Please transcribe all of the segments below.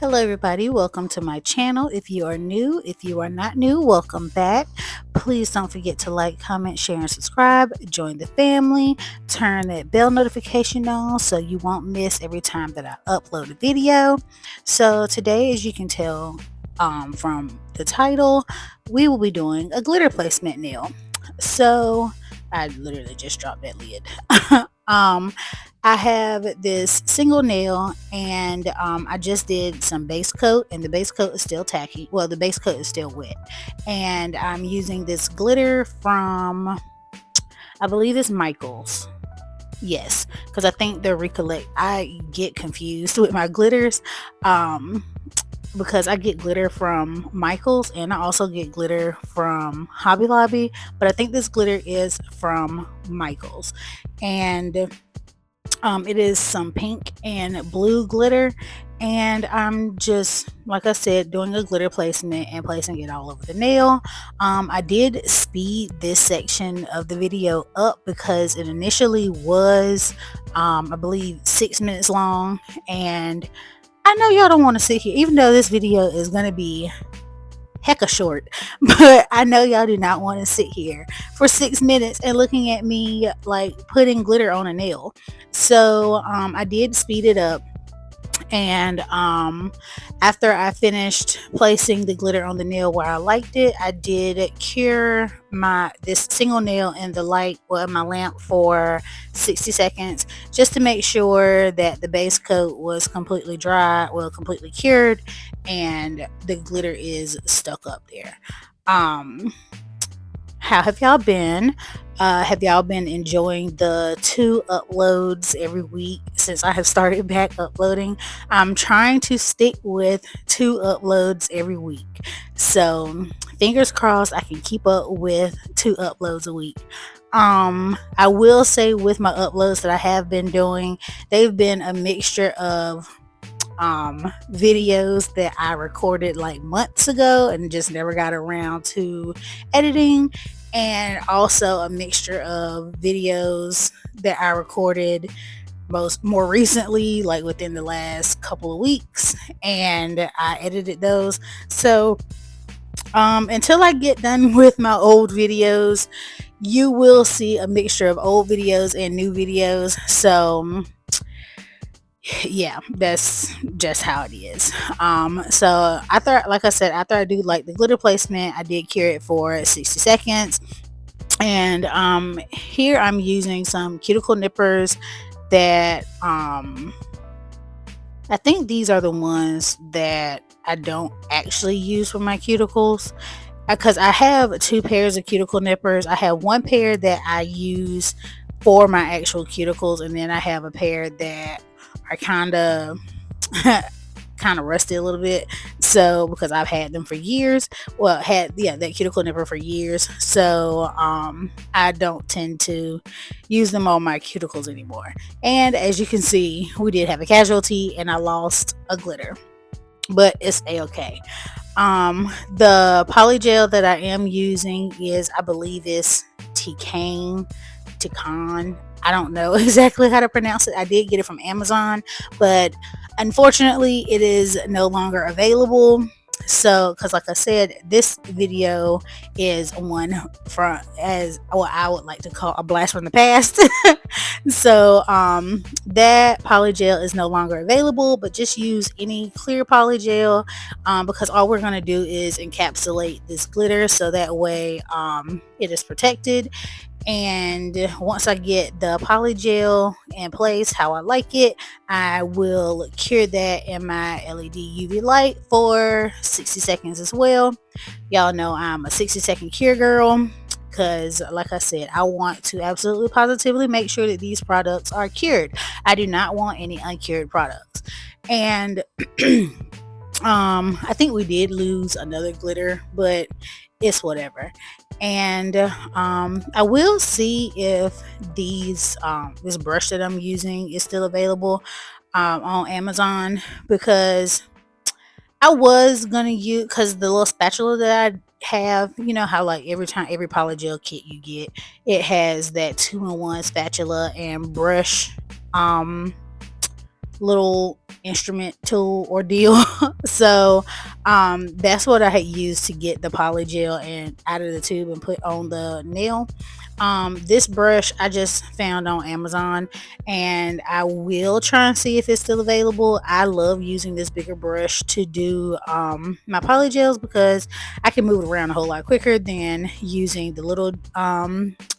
Hello, everybody. Welcome to my channel. If you are new, if you are not new, welcome back. Please don't forget to like, comment, share, and subscribe. Join the family. Turn that bell notification on so you won't miss every time that I upload a video. So today, as you can tell from the title, we will be doing a glitter placement nail. So I literally just dropped that lid. um, I have this single nail, and I just did some base coat, and the base coat is still tacky. Well, the base coat is still wet, and I'm using this glitter from, I believe it's Michaels. Yes, because I think they're Recollect. I get confused with my glitters. Um, because I get glitter from Michaels and I also get glitter from Hobby Lobby, but I think this glitter is from Michaels. And it is some pink and blue glitter, and I'm just, like I said, doing a glitter placement and placing it all over the nail. I did speed this section of the video up because it initially was, I believe, 6 minutes long, and I know y'all don't want to sit here, even though this video is going to be hecka short, but I know y'all do not want to sit here for 6 minutes and looking at me like putting glitter on a nail. So I did speed it up, and after I finished placing the glitter on the nail where I liked it, I did cure this single nail in the light, well, in my lamp, for 60 seconds just to make sure that the base coat was completely dry, well, completely cured, and the glitter is stuck up there. How have y'all been? Have y'all been enjoying the 2 uploads every week since I have started back uploading? I'm trying to stick with 2 uploads every week. So fingers crossed I can keep up with 2 uploads a week. I will say with my uploads that I have been doing, they've been a mixture of videos that I recorded like months ago and just never got around to editing, and also a mixture of videos that I recorded more recently, like within the last couple of weeks, and I edited those. So until I get done with my old videos, you will see a mixture of old videos and new videos. So yeah, that's just how it is. So after, like I said, after I do like the glitter placement, I did cure it for 60 seconds, and here I'm using some cuticle nippers that I think these are the ones that I don't actually use for my cuticles, because I have 2 pairs of cuticle nippers. I have one pair that I use for my actual cuticles, and then I have a pair that are kind of rusty a little bit, so because I've had them for years, well, had that cuticle nipper for years, so I don't tend to use them on my cuticles anymore. And as you can see, we did have a casualty and I lost a glitter, but it's a-okay. The polygel that I am using is, I believe it's Tican. I don't know exactly how to pronounce it. I did get it from Amazon, but unfortunately it is no longer available. So, because like I said, this video is one from, as what I would like to call, a blast from the past. So that polygel is no longer available, but just use any clear polygel, because all we're going to do is encapsulate this glitter so that way it is protected. And once I get the polygel in place how I like it, I will cure that in my LED UV light for 60 seconds as well. Y'all know I'm a 60-second cure girl, because like I said, I want to absolutely positively make sure that these products are cured. I do not want any uncured products. And I think we did lose another glitter, but it's whatever. And I will see if this brush that I'm using is still available on Amazon, because I was gonna use, because the little spatula that I have, you know how like every polygel kit you get, it has that 2-in-1 spatula and brush little instrument tool ordeal. So that's what I had used to get the poly gel and out of the tube and put on the nail. This brush I just found on Amazon, and I will try and see if it's still available. I love using this bigger brush to do my poly gels because I can move it around a whole lot quicker than using the little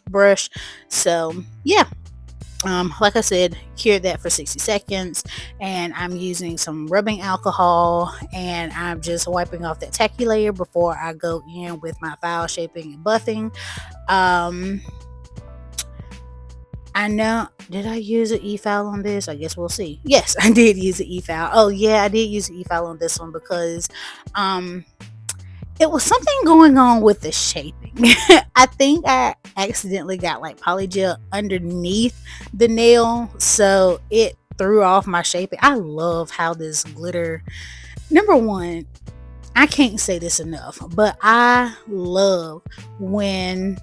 brush. So yeah, like I said, cured that for 60 seconds, and I'm using some rubbing alcohol, and I'm just wiping off that tacky layer before I go in with my file shaping and buffing. um I know, did I use an e-file on this? I guess we'll see. Yes, I did use an e-file. Oh yeah, I did use an e-file on this one because um it was something going on with the shaping. I think I accidentally got like polygel underneath the nail, so it threw off my shaping. I love how this glitter, number one, I can't say this enough, but I love when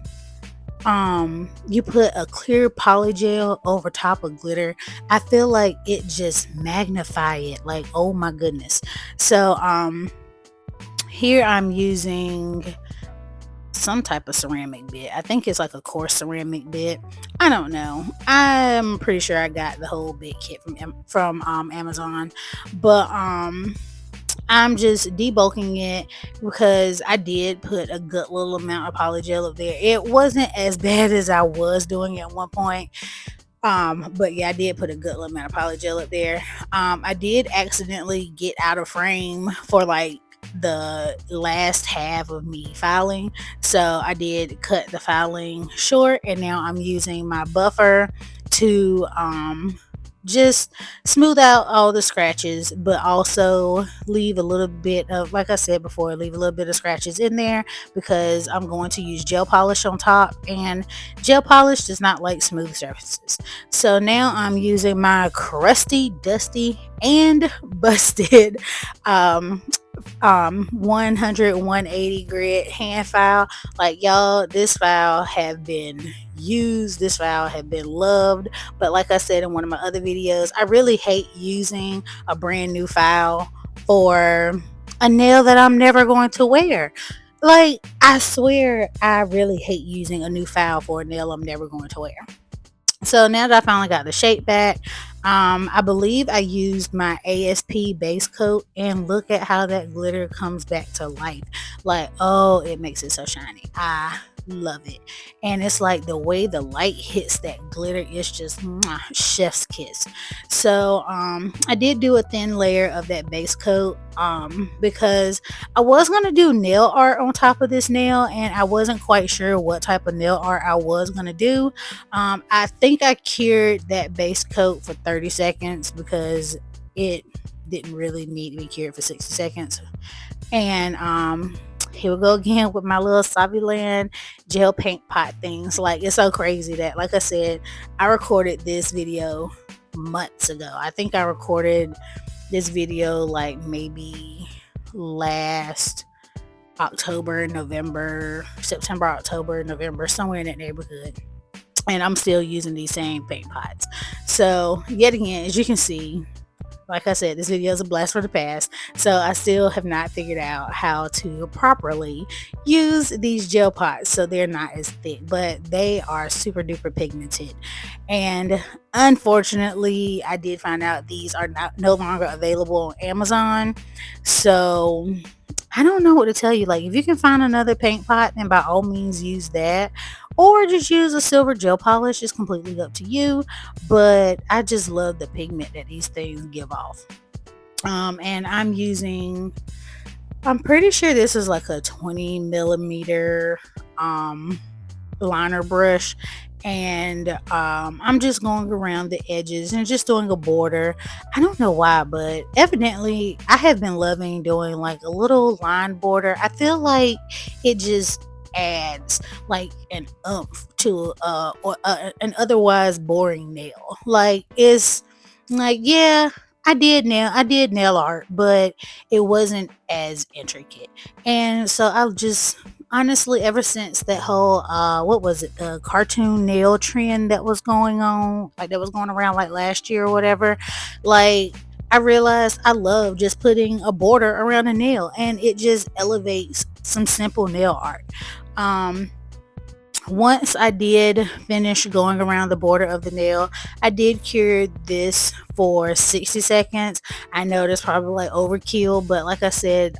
you put a clear polygel over top of glitter. I feel like it just magnify it, like, oh my goodness. So here I'm using some type of ceramic bit. I think it's like a coarse ceramic bit. I don't know. I'm pretty sure I got the whole bit kit from Amazon, but I'm just debulking it because I did put a good little amount of polygel up there. It wasn't as bad as I was doing at one point. But yeah, I did put a good little amount of polygel up there. I did accidentally get out of frame for like the last half of me filing, so I did cut the filing short, and now I'm using my buffer to just smooth out all the scratches, but also leave a little bit of, like I said before, leave a little bit of scratches in there because I'm going to use gel polish on top, and gel polish does not like smooth surfaces. So now I'm using my crusty, dusty, and busted 100 180 grit hand file. Like, y'all, this file have been used, this file have been loved, but like I said in one of my other videos, I really hate using a brand new file for a nail that I'm never going to wear. Like, I swear I really hate using a new file for a nail I'm never going to wear. So now that I finally got the shape back, I believe I used my ASP base coat, and look at how that glitter comes back to life. Like, oh, it makes it so shiny. I love it. And it's like the way the light hits that glitter is just mwah, chef's kiss. So I did do a thin layer of that base coat because I was going to do nail art on top of this nail, and I wasn't quite sure what type of nail art I was going to do. I think I cured that base coat for 30 seconds because it didn't really need to be cured for 60 seconds. And here we go again with my little Saviland gel paint pot things. Like, it's so crazy that, like I said, I recorded this video months ago. I think I recorded this video like maybe last October, November, September, October, November, somewhere in that neighborhood. And I'm still using these same paint pots. So yet again, as you can see, like I said, this video is a blast from the past. So I still have not figured out how to properly use these gel pots so they're not as thick, but they are super duper pigmented. And unfortunately, I did find out these are no longer available on Amazon. So I don't know what to tell you. Like, if you can find another paint pot, then by all means use that, or just use a silver gel polish. It's completely up to you, but I just love the pigment that these things give off. And I'm pretty sure this is like a 20 millimeter liner brush, and I'm just going around the edges and just doing a border. I don't know why, but evidently I have been loving doing like a little line border. I feel like it just adds like an oomph to an otherwise boring nail. Like, it's like, yeah, I did nail art, but it wasn't as intricate. And so Honestly, ever since that whole what was it, the cartoon nail trend that was going on, like that was going around like last year or whatever, like I realized I love just putting a border around a nail, and it just elevates some simple nail art. um Once I did finish going around the border of the nail, I did cure this for 60 seconds. I know that's probably like overkill, but like I said,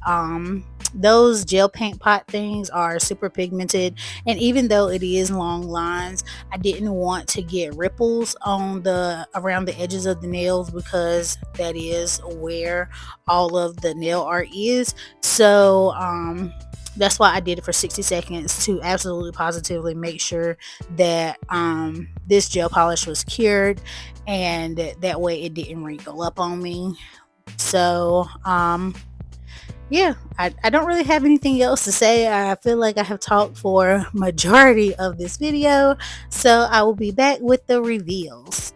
those gel paint pot things are super pigmented, and even though it is long lines, I didn't want to get ripples on the around the edges of the nails because that is where all of the nail art is. So that's why I did it for 60 seconds to absolutely positively make sure that this gel polish was cured, and that way it didn't wrinkle up on me. So yeah, I don't really have anything else to say. I feel like I have talked for majority of this video, so I will be back with the reveals.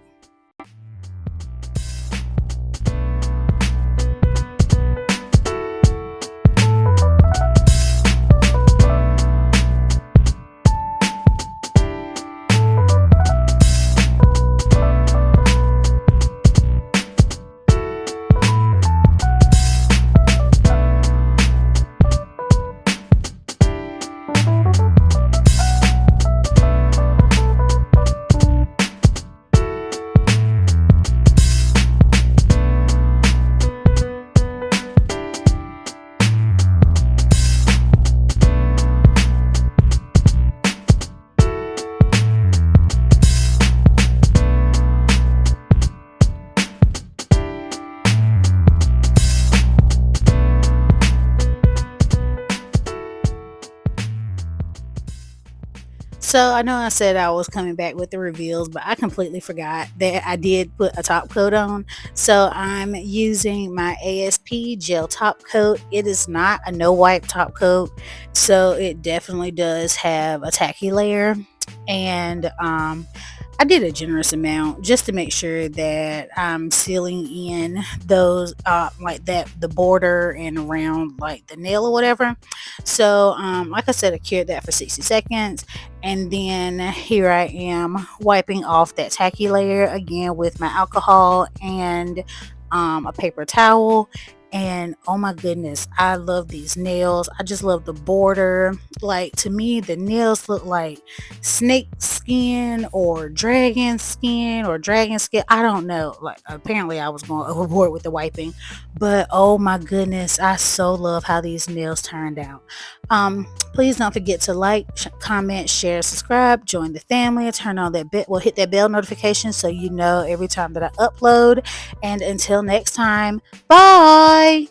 So I know I said I was coming back with the reveals, but I completely forgot that I did put a top coat on. So I'm using my ASP gel top coat. It is not a no wipe top coat, so it definitely does have a tacky layer. And I did a generous amount just to make sure that I'm sealing in those like that the border and around like the nail or whatever. So like I said, I cured that for 60 seconds, and then here I am wiping off that tacky layer again with my alcohol and a paper towel. And oh my goodness, I love these nails. I just love the border. Like, to me, the nails look like snake skin or dragon skin. I don't know. Like, apparently I was going overboard with the wiping, but oh my goodness, I so love how these nails turned out. Please don't forget to like, comment, share, subscribe, join the family, turn on that bell, hit that bell notification so you know every time that I upload. And until next time, bye.